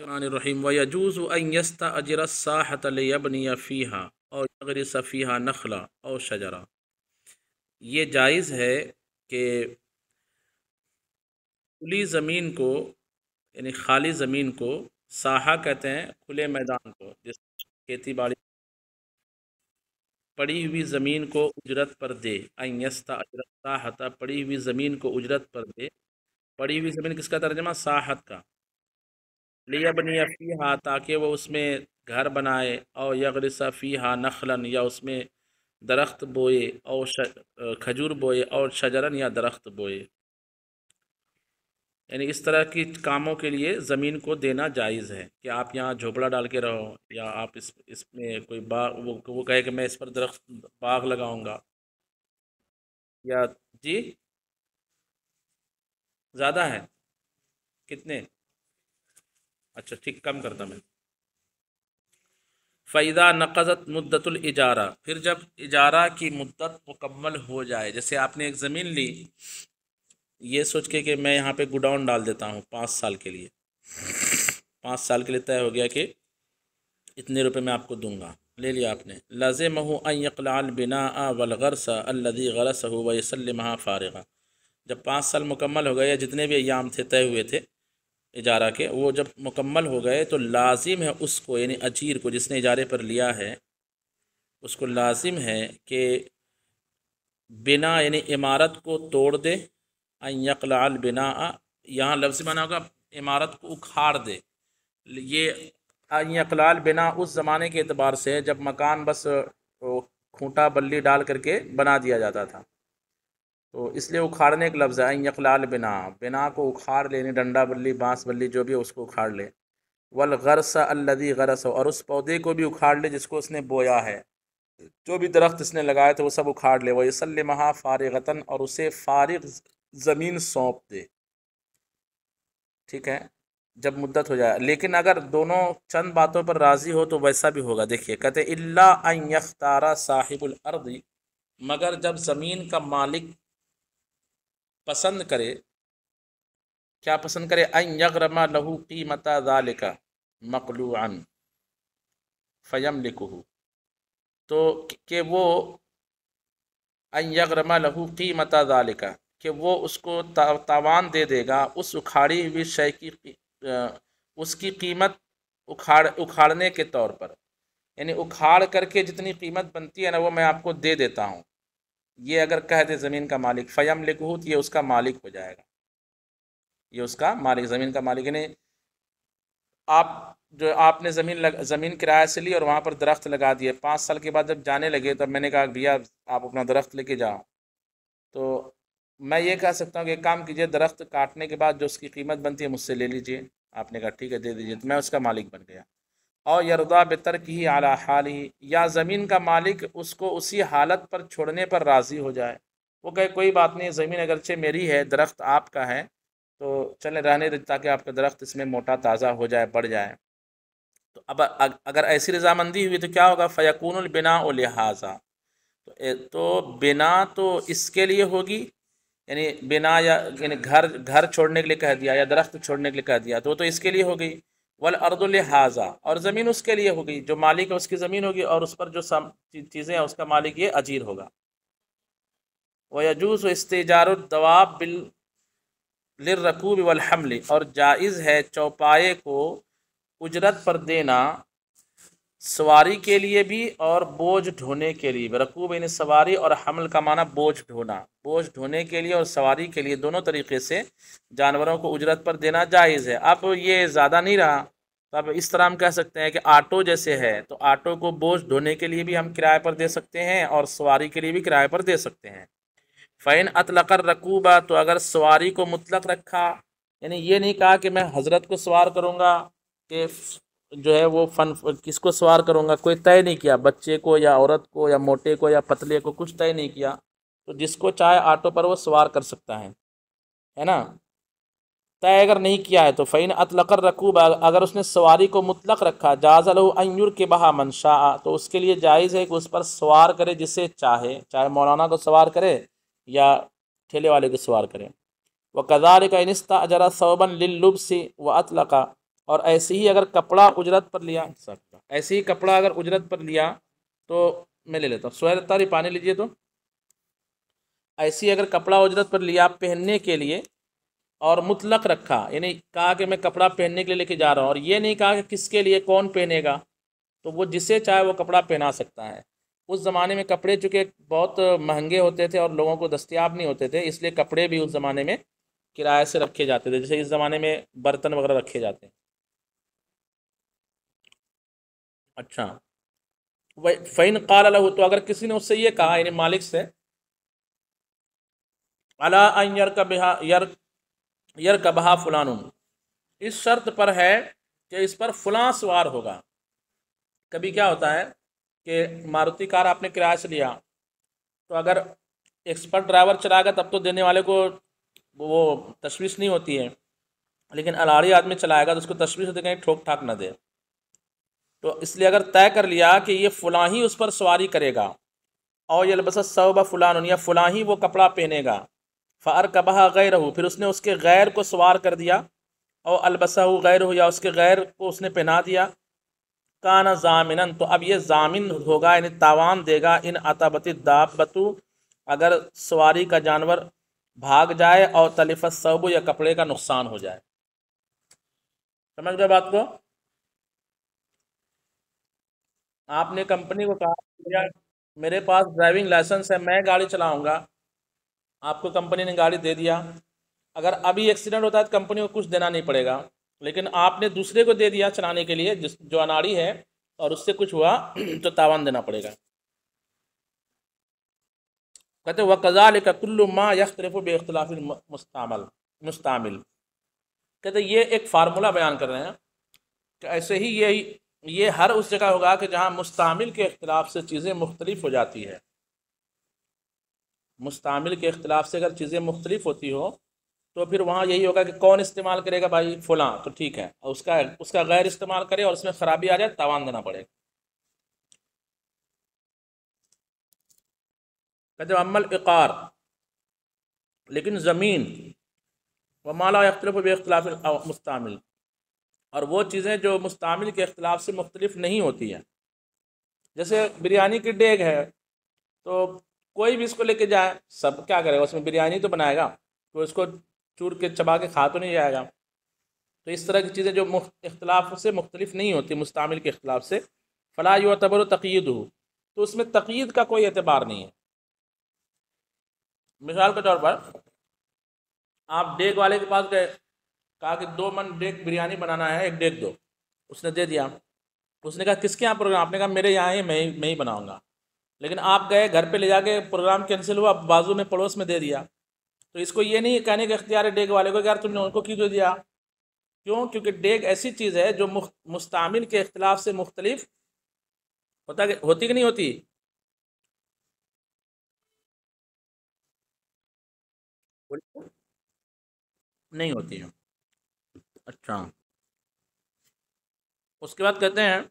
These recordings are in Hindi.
रहीम व यजूज़ु अन यस्तअजिरा साहत लियबनिय फ़ीहा और यग़रिस फ़ीहा नखला और शजरा। ये जायज़ है कि खुली ज़मीन को यानी खाली ज़मीन को साहा कहते हैं खुले मैदान को, जिस खेती बाड़ी पड़ी हुई ज़मीन को उजरत पर दे। अन यस्तअजिरा साहत पड़ी हुई ज़मीन को उजरत पर दे। पड़ी हुई ज़मीन किसका तर्जमा? साहत का। लियबनिय फ़ीहा ताकि वो उसमें घर बनाए, और यग़रिस फ़ीहा नखलन या उसमें दरख्त बोए, और खजूर बोए, और शजरन या दरख्त बोए। यानी इस तरह की कामों के लिए ज़मीन को देना जायज़ है कि आप यहाँ झोपड़ा डाल के रहो, या आप इसमें कोई बाग वो कहे कि मैं इस पर दरख्त बाग लगाऊंगा, या जी ज़्यादा है कितने? अच्छा ठीक, कम करता मैं। फ़ैदा नक़ज़त मुद्दतुल इजारा, फिर जब इजारा की मुद्दत मुकम्मल हो जाए, जैसे आपने एक ज़मीन ली ये सोच के कि मैं यहाँ पे गोडाउन डाल देता हूँ 5 साल के लिए, 5 साल के लिए तय हो गया कि इतने रुपए मैं आपको दूंगा, ले लिया आपने। लाज़िमहु अन यक़लअल बिनाअ वल ग़र्स अल्लज़ी ग़रसहु व युसल्लिमहा फ़ारिग़ा। जब 5 साल मुकम्मल हो गए, या जितने भी अय्याम थे तय हुए थे इजारा के, वो जब मुकम्मल हो गए तो लाजिम है उसको, यानी अजीर को जिसने इजारे पर लिया है, उसको लाजिम है कि बिना यानी इमारत को तोड़ दे। अन यक़लअल बिनाअ, यहाँ लफ्ज़ माना होगा इमारत को उखाड़ दे। ये अन यक़लअल बिना उस ज़माने के एतबार से जब मकान बस खूंटा बल्ली डाल करके बना दिया जाता था, तो इसलिए उखाड़ने का लफ्ज़ है। अन यक़लअल बिना, बिना को उखाड़ लेने, डंडा बल्ली बांस बल्ली जो भी है उसको उखाड़ ले। वल ग़र्स अल्लज़ी ग़रस, और उस पौधे को भी उखाड़ ले जिसको उसने बोया है, जो भी दरख्त इसने लगाए थे वो सब उखाड़ ले। वह युसल्लिमहा फ़ारिग़तन, और उसे फ़ारिग़ ज़मीन सौंप दे। ठीक है, जब मुद्दत हो जाए। लेकिन अगर दोनों चंद बातों पर राज़ी हो तो वैसा भी होगा। देखिए कहते इल्ला अन यख्तारा साहिबुल अर्दी, मगर जब ज़मीन का मालिक पसंद करे, क्या पसंद करे? अन यग़रमा लहू क़ीमता ज़ालिका मक़लूअन फ़यमलिकुहु, तो कि वो अन यग़रमा लहू क़ीमता ज़ालिका, कि वो उसको तावान दे देगा उस उखाड़ी हुई शय की उसकी कीमत उखाड़ने के तौर पर, यानी उखाड़ करके जितनी कीमत बनती है ना वो मैं आपको दे देता हूँ। ये अगर कह दे ज़मीन का मालिक, फ़यमलिकुहु, तो ये उसका मालिक हो जाएगा, ये उसका मालिक, ज़मीन का मालिक। यानी आप जो आपने ज़मीन किराए से ली और वहाँ पर दरख्त लगा दिए, 5 साल के बाद जब जाने लगे तब मैंने कहा भैया आप अपना दरख्त लेके जाओ, तो मैं ये कह सकता हूँ कि एक काम कीजिए, दरख्त काटने के बाद जो उसकी कीमत बनती है मुझसे ले लीजिए। आपने कहा ठीक है दे दीजिए, तो मैं उसका मालिक बन गया। और यरदा बेतरकिही अला हालिही, या ज़मीन का मालिक उसको उसी हालत पर छोड़ने पर राज़ी हो जाए। वो कहे कोई बात नहीं, ज़मीन अगरचे मेरी है, दरख्त आपका है, तो चले रहने दे ताकि आपका दरख्त इसमें मोटा ताज़ा हो जाए, बढ़ जाए। तो अब अगर ऐसी रजामंदी हुई तो क्या होगा? फ़यकूनुल बिना ओ लिहाजा, तो बिना तो इसके लिए होगी, यानी बिना यानी घर घर छोड़ने के लिए कह दिया, या दरख्त छोड़ने के लिए कह दिया, तो इसके लिए हो गई। वल अर्दु लिहाजा, और ज़मीन उसके लिए होगी, जो मालिक है उसकी ज़मीन होगी, और उस पर जो चीज़ें हैं उसका मालिक ये अजीर होगा। व यजूज़ इस्तिजारुद दवाब बिल लिर्रकूब वल हमली, और जायज़ है चौपाए को उजरत पर देना सवारी के लिए भी और बोझ ढोने के लिए भी। रकूब यानी सवारी, और हमल का माना बोझ ढोना, बोझ ढोने के लिए और सवारी के लिए, दोनों तरीके से जानवरों को उजरत पर देना जायज़ है। अब ये ज़्यादा नहीं रहा, तो अब इस तरह हम कह सकते हैं कि आटो जैसे है, तो आटो को बोझ ढोने के लिए भी हम किराए पर दे सकते हैं और सवारी के लिए भी किराए पर दे सकते हैं। फ़ैन अतलकर रकूबा, तो अगर सवारी को मुतलक रखा, यानी ये नहीं कहा कि मैं हज़रत को सवार करूँगा, कि जो है वो किसको सवार करूँगा, कोई तय नहीं किया, बच्चे को या औरत को या मोटे को या पतले को, कुछ तय नहीं किया, तो जिसको चाहे ऑटो पर वो सवार कर सकता है ना। तय अगर नहीं किया है तो फ़ैन अतलकर रकूब, अगर उसने सवारी को मुतलक रखा, जाज़ लहू अन युरकिबहा मन शाअ, तो उसके लिए जायज़ है कि उस पर सवार करे जिसे चाहे, चाहे मौलाना को सवार करे या ठेले वाले को सवार करे। व कज़ालिका इन इस्तअजरा सौबन लिल्लुब्सी व अतलका, और ऐसे ही अगर कपड़ा उजरत पर लिया, ऐसे ही कपड़ा अगर उजरत पर लिया तो मैं ले लेता हूँ। सुहैल अत्तारी पानी लीजिए। तो ऐसे ही अगर कपड़ा उजरत पर लिया पहनने के लिए और मुतलक रखा, यानी कहा कि मैं कपड़ा पहनने के लिए लेके जा रहा हूँ, और ये नहीं कहा कि किसके लिए, कौन पहनेगा, तो वो जिसे चाहे वो कपड़ा पहना सकता है। उस ज़माने में कपड़े चूँकि बहुत महंगे होते थे और लोगों को दस्तयाब नहीं होते थे, इसलिए कपड़े भी उस ज़माने में किराए से रखे जाते थे, जैसे इस ज़माने में बर्तन वगैरह रखे जाते हैं। अच्छा, वह फ़ैन क़ाल लहू, तो अगर किसी ने उससे ये कहा, यानी मालिक से, अला अन यरकबहा फुलानुन, इस शर्त पर है कि इस पर फलां सवार होगा। कभी क्या होता है कि मारुति कार आपने किराए से लिया, तो अगर एक्सपर्ट ड्राइवर चलाएगा तब तो देने वाले को वो तशवीश नहीं होती है, लेकिन अलाड़ी आदमी चलाएगा तो उसको तशवीश होती है कहीं ठोक ठाक ना दे। तो इसलिए अगर तय कर लिया कि ये फ़लाँ ही उस पर सवारी करेगा, और यलबस सौब फ़ुलान, या फ़लाँ ही वो कपड़ा पहनेगा, फ़ार कबहा गैरहू, फिर उसने उसके गैर को सवार कर दिया, और अलबसहू गैरहू, या उसके गैर को उसने पहना दिया, काना जामिनन, तो अब ये जामिन होगा, यानी तावान देगा, इन अतबती दाबतु, अगर सवारी का जानवर भाग जाए, और तलिफत सौब, या कपड़े का नुकसान हो जाए। समझ गए बात को? आपने कंपनी को कहा भैया मेरे पास ड्राइविंग लाइसेंस है, मैं गाड़ी चलाऊंगा, आपको कंपनी ने गाड़ी दे दिया, अगर अभी एक्सीडेंट होता है तो कंपनी को कुछ देना नहीं पड़ेगा, लेकिन आपने दूसरे को दे दिया चलाने के लिए, जिस जो अनाड़ी है, और उससे कुछ हुआ तो तावान देना पड़ेगा। कहते वह कज़ालिका कुल्लु मा यख्तलिफु बिइख्तिलाफिल मुस्तामल मुस्तामिल, कहते ये एक फार्मूला बयान कर रहे हैं कि ऐसे ही ये हर उस जगह होगा कि जहाँ मुस्तामिल के इख्तिलाफ से चीज़ें मुख्तलिफ हो जाती है। मुस्तामिल के इख्तिलाफ से अगर चीज़ें मुख्तलिफ होती हो तो फिर वहाँ यही होगा कि कौन इस्तेमाल करेगा, भाई फलां, तो ठीक है, और उसका उसका गैर इस्तेमाल करे और उसमें ख़राबी आ जाए, तावान देना पड़ेगा। कहते अमल इकार, लेकिन ज़मीन, व माला यख्तलिफ बिइख्तिलाफ मुस्तामिल, और वो चीज़ें जो मुस्तामिल के इख्तिलाफ से मुख्तलिफ नहीं होती हैं, जैसे बिरयानी की डेग है, तो कोई भी इसको लेके जाए, सब क्या करेगा, उसमें बिरयानी तो बनाएगा, तो इसको चूर के चबा के खा तो नहीं जाएगा। तो इस तरह की चीज़ें जो इख्तिलाफ से मुख्तलिफ नहीं होती, मुस्तामिल के इख्तिलाफ से, फ़ला युअतबर तक़यीद हो, तो उसमें तक़यीद का कोई एतबार नहीं है। मिसाल के तौर पर आप डेग वाले के पास गए, कहा कि 2 मन डेग बिरयानी बनाना है, एक डेग दो, उसने दे दिया। उसने कहा किसके यहाँ प्रोग्राम, आपने कहा मेरे यहाँ ही, मैं ही बनाऊँगा, लेकिन आप गए घर पे ले जाके प्रोग्राम कैंसिल हुआ, बाजू में पड़ोस में दे दिया, तो इसको ये नहीं कहने का इख्तियार है डेग वाले को, यार तुमने उनको क्यों दे दिया। क्यों? क्योंकि डेग ऐसी चीज़ है जो मुस्तामिल के इख्तिलाफ से मुख्तलिफ होती कि नहीं होती। नहीं होती है। अच्छा, उसके बाद कहते हैं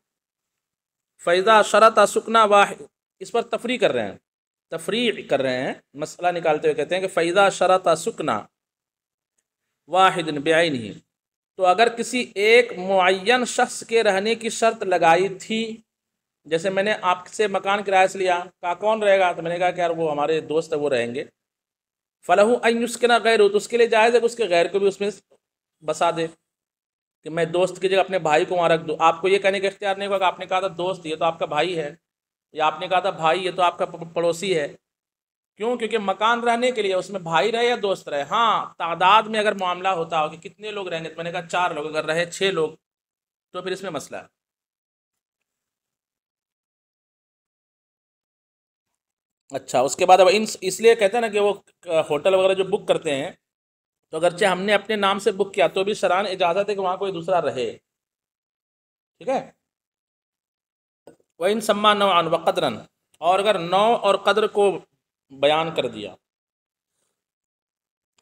फ़ैज़ा शरत सुकना वाहिद, इस पर तफरी कर रहे हैं, तफरी कर रहे हैं, मसला निकालते हुए कहते हैं कि फ़ैज़ा शरत सुकना वाहिद बेआइन ही, तो अगर किसी एक मुअय्यन शख्स के रहने की शर्त लगाई थी, जैसे मैंने आपसे मकान किराए से लिया, कहा कौन रहेगा, तो मैंने कहा कि यार वो हमारे दोस्त है, वो रहेंगे, फ़लहू अन युस्किना गैरहू, तो उसके लिए जायज़ है कि उसके गैर को भी उसमें बसा दे, कि मैं दोस्त की जगह अपने भाई को वहाँ रख दूँ। आपको ये कहने का इख्तियार नहीं होगा कि आपने कहा था दोस्त, ये तो आपका भाई है, या आपने कहा था भाई, ये तो आपका पड़ोसी है। क्यों? क्योंकि मकान रहने के लिए उसमें भाई रहे या दोस्त रहे, हाँ तादाद में अगर मामला होता हो कि कितने लोग रहेंगे, तो मैंने कहा 4 लोग, अगर रहे 6 लोग तो फिर इसमें मसला है। अच्छा, उसके बाद अब इन इसलिए कहते हैं ना कि वो होटल वगैरह जो बुक करते हैं, तो अगरचे हमने अपने नाम से बुक किया तो भी शरान इजाज़त है कि वहाँ कोई दूसरा रहे, ठीक है। वह इन सम्मा नौअन व क़द्रन, और अगर नौ और कद्र को बयान कर दिया,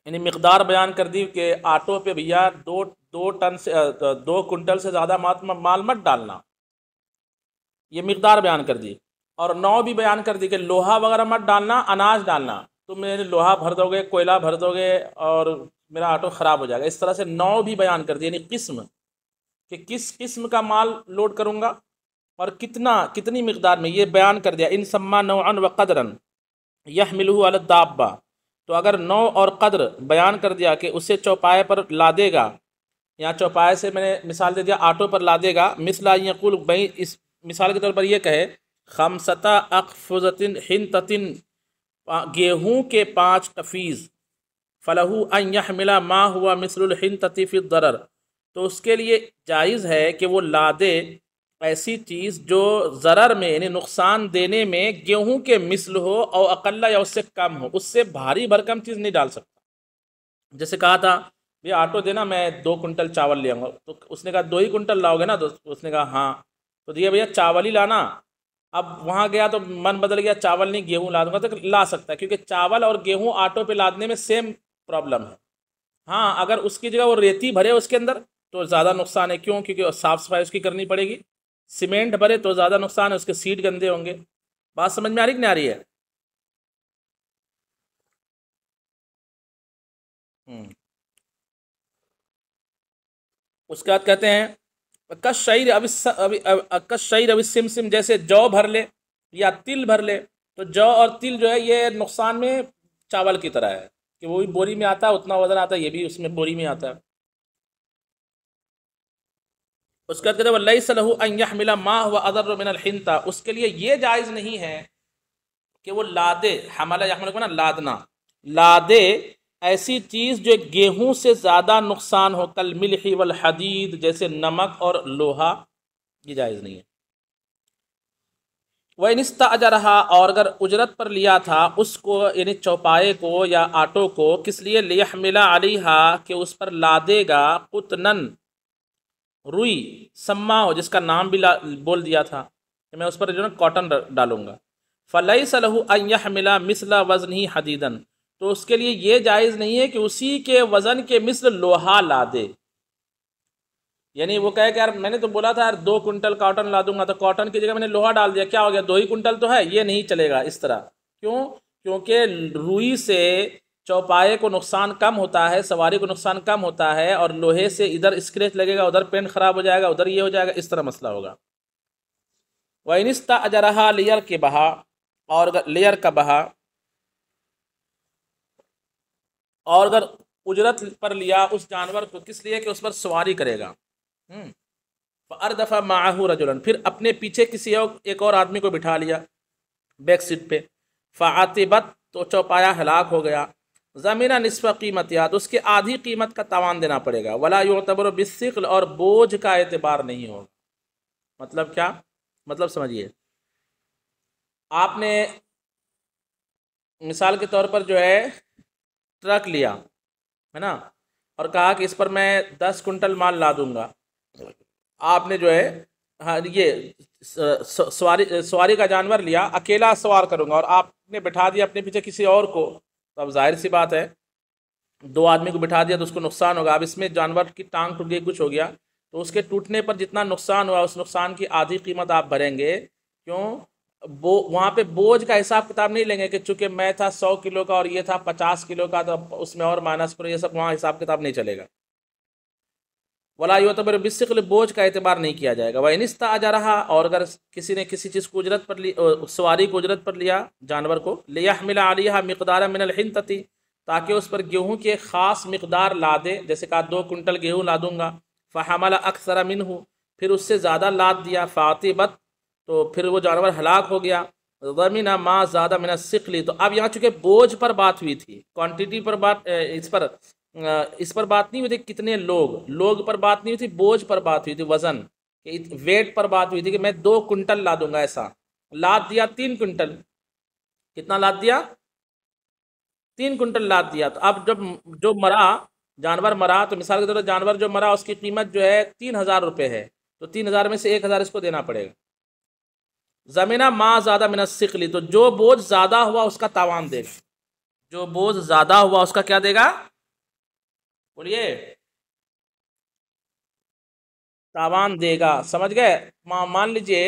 यानी मिकदार बयान कर दी कि आटो पे भैया 2 टन से 2 कुंटल से ज़्यादा माल मत डालना, ये मिकदार बयान कर दी, और नौ भी बयान कर दी कि लोहा वगैरह मत डालना, अनाज डालना, तुम मेरे लोहा भर दोगे, कोयला भर दोगे, और मेरा ऑटो ख़राब हो जाएगा, इस तरह से नौ भी बयान कर दी, यानी किस्म, कि किस किस्म का माल लोड करूँगा और कितनी मिकदार में, ये बयान कर दिया। इन सम्मा नौअन व कदरन यहमिलहु अला दाब्बा, तो अगर नौ और कद्र बयान कर दिया कि उसे चौपाए पर लादेगा, यहाँ चौपाए से मैंने मिसाल दे दिया आटो पर लादेगा। मिसला यकुल भाई, इस मिसाल के तौर पर यह कहे खमसता अकफुजतिन हिंततिन, गेहूँ के 5 टफीज़, फ़लहु अन यहमिला मा हुआ मिसलुल हिंतति फी दरर, तो उसके लिए जायज़ है कि वो लादे ऐसी चीज़ जो ज़रर में यानी नुकसान देने में गेहूं के मिसल हो और अकल्ला या उससे कम हो, उससे भारी भरकम चीज़ नहीं डाल सकता। जैसे कहा था भैया ऑटो देना, मैं 2 कुंटल चावल ले आऊँगा, तो उसने कहा 2 ही कुंटल लाओगे ना, तो उसने कहा हाँ, तो दिया भैया चावल ही लाना। अब वहाँ गया तो मन बदल गया, चावल नहीं गेहूँ ला दूंगा, तो ला सकता है, क्योंकि चावल और गेहूँ ऑटो पे लादने में सेम प्रॉब्लम है। हाँ, अगर उसकी जगह वो रेती भरे उसके अंदर तो ज़्यादा नुकसान है, क्यों? क्योंकि साफ़ सफाई उसकी करनी पड़ेगी। सीमेंट भरे तो ज़्यादा नुकसान है, उसके सीट गंदे होंगे। बात समझ में आ रही कि नहीं आ रही है? हम्म। उसके बाद कहते हैं कश शईर कश शईर अभी सिम सिम, जैसे जौ भर ले या तिल भर ले, तो जौ और तिल जो है ये नुकसान में चावल की तरह है कि वो भी बोरी में आता है, उतना वजन आता है, ये भी उसमें बोरी में आता है। उसके बाद कहते हैं वल्लई सलहु अन यहमिला मा हुआ अदर मिनल हिंता, उसके लिए ये जायज़ नहीं है कि वो लादे, हमला यहमल को ना लादना, लादे ऐसी चीज़ जो गेहूं से ज़्यादा नुकसान हो, कल मिल्ही वल हदीद, जैसे नमक और लोहा, ये जायज़ नहीं है। वह निस्ता अजरहा, और अगर उजरत पर लिया था उसको यानी चौपाए को या आटो को, किस लिए? लियहमिला अलीहा, कि उस पर लादेगा, कुतनन रुई, सम्मा हो जिसका नाम भी बोल दिया था कि मैं उस पर जो ना कॉटन डालूंगा। फ़लई सलहु अन यहमिला मिसला वज़न ही हदीदन, तो उसके लिए ये जायज़ नहीं है कि उसी के वज़न के मिसल लोहा ला दे। यानी वो कहे कि यार मैंने तो बोला था यार 2 कुंटल कॉटन ला दूंगा, तो कॉटन की जगह मैंने लोहा डाल दिया, क्या हो गया? 2 ही कुंटल तो है, ये नहीं चलेगा इस तरह। क्यों? क्योंकि रुई से चौपाए को नुकसान कम होता है, सवारी को नुकसान कम होता है, और लोहे से इधर स्क्रैच लगेगा, उधर पेंट खराब हो जाएगा, उधर ये हो जाएगा, इस तरह मसला होगा। वनिस्ता अजरहा लेयर के बहा, और अगर लेयर का बहा, और अगर उजरत पर लिया उस जानवर को, किस लिए? कि उस पर सवारी करेगा। अर्दफ़ा माहू रजुलन, फिर अपने पीछे किसी और एक और आदमी को बिठा लिया बैक सीट पे, फ़ातिबत, तो चौपाया हलाक हो गया। ज़मीना निस्फ़ कीमत याद, उसके आधी कीमत का तावान देना पड़ेगा। वला युतबर बिस्सिक़्ल, और बोझ का एतबार नहीं होगा। मतलब क्या? मतलब समझिए, आपने मिसाल के तौर पर जो है ट्रक लिया है ना, और कहा कि इस पर मैं 10 कुंटल माल ला दूंगा। आपने जो है, हाँ, ये सवारी का जानवर लिया, अकेला सवार करूंगा, और आपने बिठा दिया अपने पीछे किसी और को, तो अब जाहिर सी बात है 2 आदमी को बिठा दिया तो उसको नुकसान होगा। अब इसमें जानवर की टांग टूट गई, कुछ हो गया, तो उसके टूटने पर जितना नुकसान हुआ उस नुकसान की आधी कीमत आप भरेंगे। क्यों? वहाँ पे बोझ का हिसाब किताब नहीं लेंगे कि चूंकि मैं था 100 किलो का और ये था 50 किलो का, तो उसमें और माइनस करो, ये सब वहाँ हिसाब किताब नहीं चलेगा। वला युतबर बिस्सिक़्ल, बोझ का एतबार नहीं किया जाएगा। वह निस्ता आ जा रहा, और अगर किसी ने किसी चीज़ को उजरत पर ली, सवारी को उजरत पर लिया, जानवर को, लियहमिला अलिहा मिक़दार मिनल हिंतति, ताकि उस पर गेहूँ की एक ख़ास मकदार ला दे, जैसे कहा 2 कुंटल गेहूँ ला दूंगा। फ़हमला अक्सर मिनहु, फिर उससे ज़्यादा लाद दिया। फ़ातिबत, तो फिर वो जानवर हलाक हो गया। ज़मीना माँ ज़्यादा मिना सिकली, तो अब यहाँ चूँकि बोझ पर बात हुई थी, क्वांटिटी पर बात, इस पर बात नहीं हुई थी कितने लोग पर बात नहीं हुई थी, बोझ पर बात हुई थी, वज़न, वेट पर बात हुई थी कि मैं 2 कुंटल ला दूंगा। ऐसा लाद दिया 3 कुंटल, कितना लाद दिया? 3 कुंटल लाद दिया। तो अब जब जो मरा, जानवर मरा, तो मिसाल के तौर पर जानवर जो मरा उसकी कीमत जो है 3,000 रुपये है, तो 3,000 में से 1,000 इसको देना पड़ेगा। ज़मीना माँ ज़्यादा मिनत सिकली, तो जो बोझ ज़्यादा हुआ उसका तावान देगा, जो बोझ ज़्यादा हुआ उसका क्या देगा? बोलिए। तावान देगा। समझ गए? मान लीजिए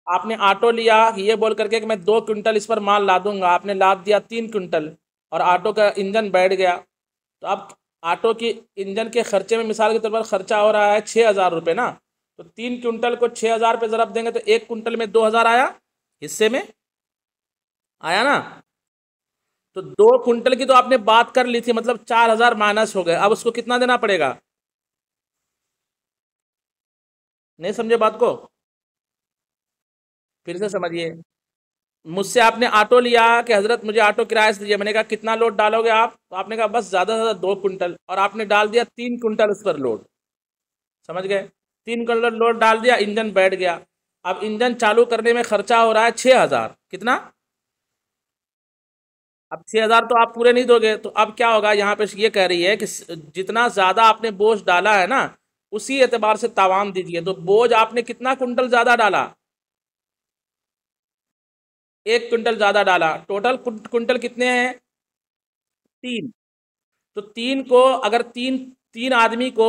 आपने ऑटो लिया ये बोल करके कि मैं 2 कुंटल इस पर माल ला दूंगा, आपने लाद दिया 3 कुंटल, और ऑटो का इंजन बैठ गया, तो अब ऑटो की इंजन के खर्चे में मिसाल के तौर पर खर्चा हो रहा है 6,000 रुपये ना, तो 3 क्विंटल को 6,000 पे ज़रब देंगे तो 1 क्विंटल में 2,000 आया, हिस्से में आया ना। तो 2 क्विंटल की तो आपने बात कर ली थी, मतलब 4,000 माइनस हो गए। अब उसको कितना देना पड़ेगा? नहीं समझे बात को? फिर से समझिए। मुझसे आपने ऑटो लिया कि हजरत मुझे ऑटो किराए से दीजिए, मैंने कहा कितना लोड डालोगे आप? तो आपने कहा बस ज़्यादा से ज़्यादा 2 क्विंटल, और आपने डाल दिया 3 क्विंटल उस पर लोड। समझ गए? 3 क्विंटल लोड डाल दिया, इंजन बैठ गया। अब इंजन चालू करने में खर्चा हो रहा है 6,000। कितना? अब 6,000 तो आप पूरे नहीं दोगे, तो अब क्या होगा? यहाँ पे ये कह रही है कि जितना ज़्यादा आपने बोझ डाला है ना, उसी एतबार से तावान दीजिए। तो बोझ आपने कितना कुंटल ज़्यादा डाला? 1 क्विंटल ज़्यादा डाला। टोटल कुंटल कितने हैं? 3। तो 3 को अगर तीन तीन आदमी को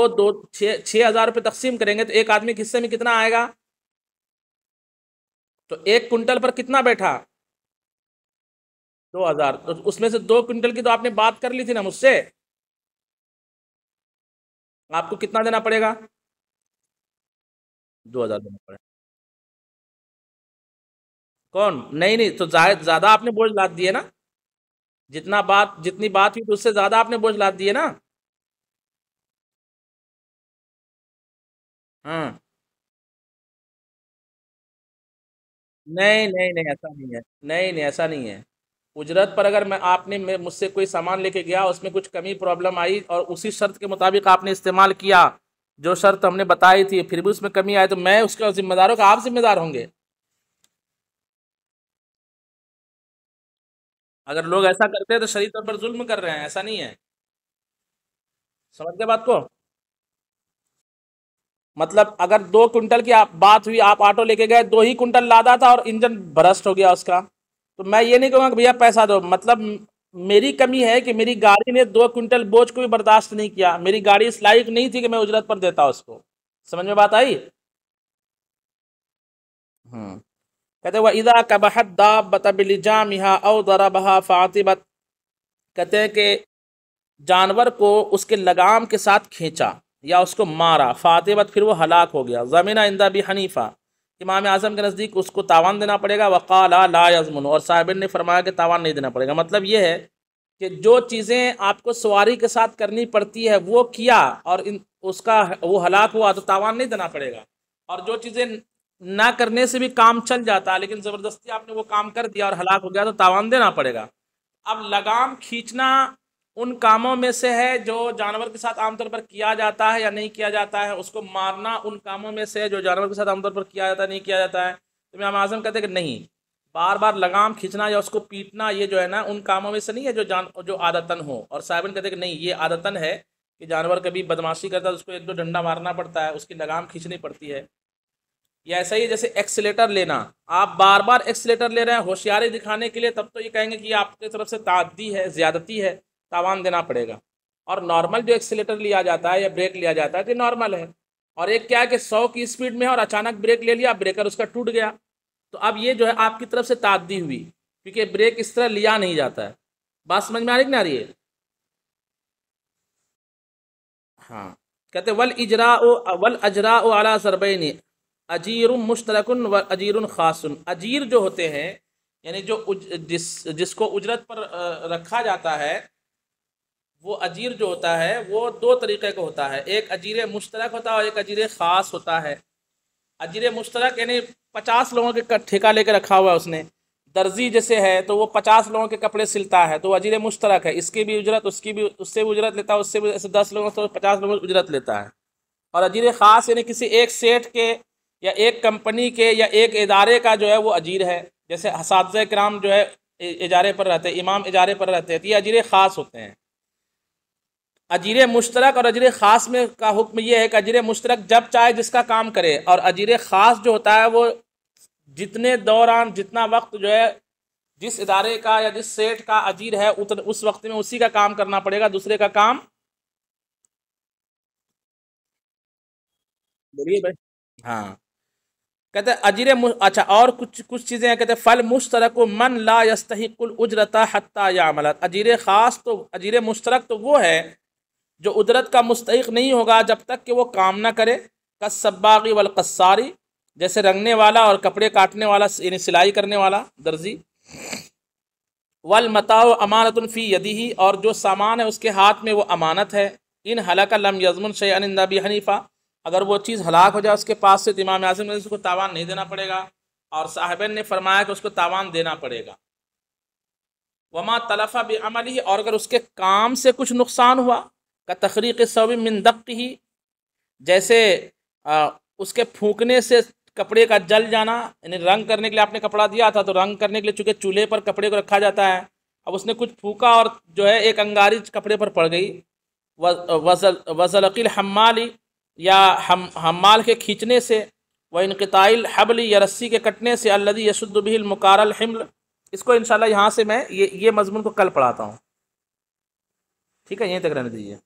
6,000 रुपये तकसीम करेंगे तो एक आदमी के हिस्से में कितना आएगा? तो 1 क्विंटल पर कितना बैठा? 2,000। तो उसमें से 2 क्विंटल की तो आपने बात कर ली थी ना मुझसे। आपको कितना देना पड़ेगा? 2,000 देना पड़ेगा। कौन? नहीं नहीं, तो ज्यादा आपने बोझ लाद दिए ना। जितनी बात हुई तो उससे ज्यादा आपने बोझ लाद दिए ना। हाँ। नहीं नहीं नहीं, ऐसा नहीं है। नहीं नहीं, ऐसा नहीं है। उजरत पर अगर मुझसे कोई सामान लेके गया, उसमें कुछ कमी प्रॉब्लम आई और उसी शर्त के मुताबिक आपने इस्तेमाल किया, जो शर्त हमने बताई थी, फिर भी उसमें कमी आई, तो मैं उसका जिम्मेदार हूँ कि आप जिम्मेदार होंगे? अगर लोग ऐसा करते हैं तो शरीर तौर पर जुल्म कर रहे हैं, ऐसा नहीं है। समझ गए बात को? मतलब अगर 2 क्विंटल की आप बात हुई, आप ऑटो लेके गए, 2 ही क्विंटल लादा था और इंजन भ्रष्ट हो गया उसका, तो मैं ये नहीं कहूँगा कि भैया पैसा दो। मतलब मेरी कमी है कि मेरी गाड़ी ने 2 क्विंटल बोझ को भी बर्दाश्त नहीं किया। मेरी गाड़ी इस लायक नहीं थी कि मैं उजरत पर देता उसको। समझ में बात आई? हम्म। कहते वह इदा कबहत दाब्बत बिलिजामिहा औ दरबहा फातिबत। कहते हैं कि जानवर को उसके लगाम के साथ खींचा या उसको मारा, फातिबत, फिर वो हलाक हो गया। ज़मीना इंदा भी हनीफा, इमाम आज़म के नज़दीक उसको तावान देना पड़ेगा। वक़ाला ला यज़मुन, और साहिबिन ने फरमाया कि तावान नहीं देना पड़ेगा। मतलब ये है कि जो चीज़ें आपको सवारी के साथ करनी पड़ती है वो किया और उसका वो हलाक हुआ तो तावान नहीं देना पड़ेगा। और जो चीज़ें ना करने से भी काम चल जाता है लेकिन ज़बरदस्ती आपने वो काम कर दिया और हलाक हो गया तो तावान देना पड़ेगा। अब लगाम खींचना उन कामों में से है जो जानवर के साथ आमतौर पर किया जाता है या नहीं किया जाता है। उसको मारना उन कामों में से है जो जानवर के साथ आमतौर पर किया जाता है, नहीं किया जाता है। तो इमाम आज़म कहते हैं कि नहीं, बार बार लगाम खींचना या उसको पीटना ये जो है ना, उन कामों में से नहीं है जो आदतन हो। और साहिबन कहते हैं कि नहीं, ये आदतन है कि जानवर कभी बदमाशी करता है तो उसको एक दो डंडा मारना पड़ता है, उसकी लगाम खींचनी पड़ती है। या ऐसा ही जैसे एक्सीलेटर लेना, आप बार बार एक्सीलेटर ले रहे हैं होशियारी दिखाने के लिए, तब तो ये कहेंगे कि ये आपकी तरफ से ताद्दी है, ज़्यादती है, तावान देना पड़ेगा। और नॉर्मल जो एक्सीलेटर लिया जाता है या ब्रेक लिया जाता है तो नॉर्मल है। और एक क्या है कि 100 की स्पीड में है और अचानक ब्रेक ले लिया, ब्रेकर उसका टूट गया, तो अब ये जो है आपकी तरफ से ताद्दी हुई, क्योंकि ब्रेक इस तरह लिया नहीं जाता है। बात समझ में आ रही कि ना आ रही है? हाँ। कहते वल अजरा अला ज़रबैन, अजीर मुश्तरकुन व अजीर खाസുन। अजीर जो होते हैं यानी जिसको उजरत पर रखा जाता है, वो अजीर जो होता है वो 2 तरीके का होता है। एक अजीर मुश्तरक होता है और एक अजीर ख़ास होता है। अजीर मुश्तरक यानी 50 लोगों के ठेका लेके रखा हुआ है उसने। दर्जी जैसे है तो वो 50 लोगों के कपड़े सिलता है, तो वो अजीर मुश्तरक है। इसकी भी उजरत, उसकी भी, उससे भी उजरत लेता है, उससे भी, ऐसे 10 लोगों से 50 लोगों की उजरत लेता है। और अजीर ख़ास यानी किसी एक सेठ के या एक कंपनी के या एक इदारे का जो है वो अजीर है। जैसे असातिज़ा किराम जो है इजारे पर रहते हैं, इमाम इजारे पर रहते हैं, तो ये अजीर ख़ास होते हैं। अजीर मुश्तरक और अजीर ख़ास में का हुक्म ये है कि अजीर मुश्तरक जब चाहे जिसका काम करे, और अजीर ख़ास जो होता है वो जितने दौरान, जितना वक्त जो है जिस इदारे का या जिस सेठ का अजीर है उस वक्त में उसी का काम करना पड़ेगा, दूसरे का काम। बोलिए भाई। हाँ। कहते हैं अच्छा, और कुछ कुछ चीज़ें हैं। कहते हैं फल मुश्तरक मन ला यस्तहिकुल उजरता हत्ता यामलत। अजीर ख़ास तो, अजीर मुश्तरक तो वो है जो उजरत का मुस्तहिक नहीं होगा जब तक कि वो काम ना करे। कस्सब्बागी वल कस्सारी, जैसे रंगने वाला और कपड़े काटने वाला यानी सिलाई करने वाला दर्जी। वल मताउ अमानतुन फ़ी यदिही, और जो सामान है उसके हाथ में वो अमानत है। इन हलका लम यज़मुन शैअन इंद अबी हनीफ़ा, अगर वो चीज़ हलाक हो जाए उसके पास से तो इमाम आज़म ने उसको तावान नहीं देना पड़ेगा, और साहिबन ने फरमाया कि उसको तावान देना पड़ेगा। वमा तलफ़ा बिअमलिही, और अगर उसके काम से कुछ नुकसान हुआ, का तखरीक़ सौबि मिन दक़्क़िही, जैसे उसके फूंकने से कपड़े का जल जाना, यानी रंग करने के लिए आपने कपड़ा दिया था तो रंग करने के लिए चूँकि चूल्हे पर कपड़े को रखा जाता है, अब उसने कुछ फूका और जो है एक अंगारी कपड़े पर पड़ गई। वज़लक़िल हम्माली, या हम्माल के खींचने से, व इनक़िताइल हबली, या रस्सी के कटने से, अल्लज़ी यशुद्दु बिहिल मुकारल हिम्ल। इसको इंशाल्लाह यहाँ से मैं ये मज़मून को कल पढ़ाता हूँ, ठीक है, यहीं तक रहने दीजिए।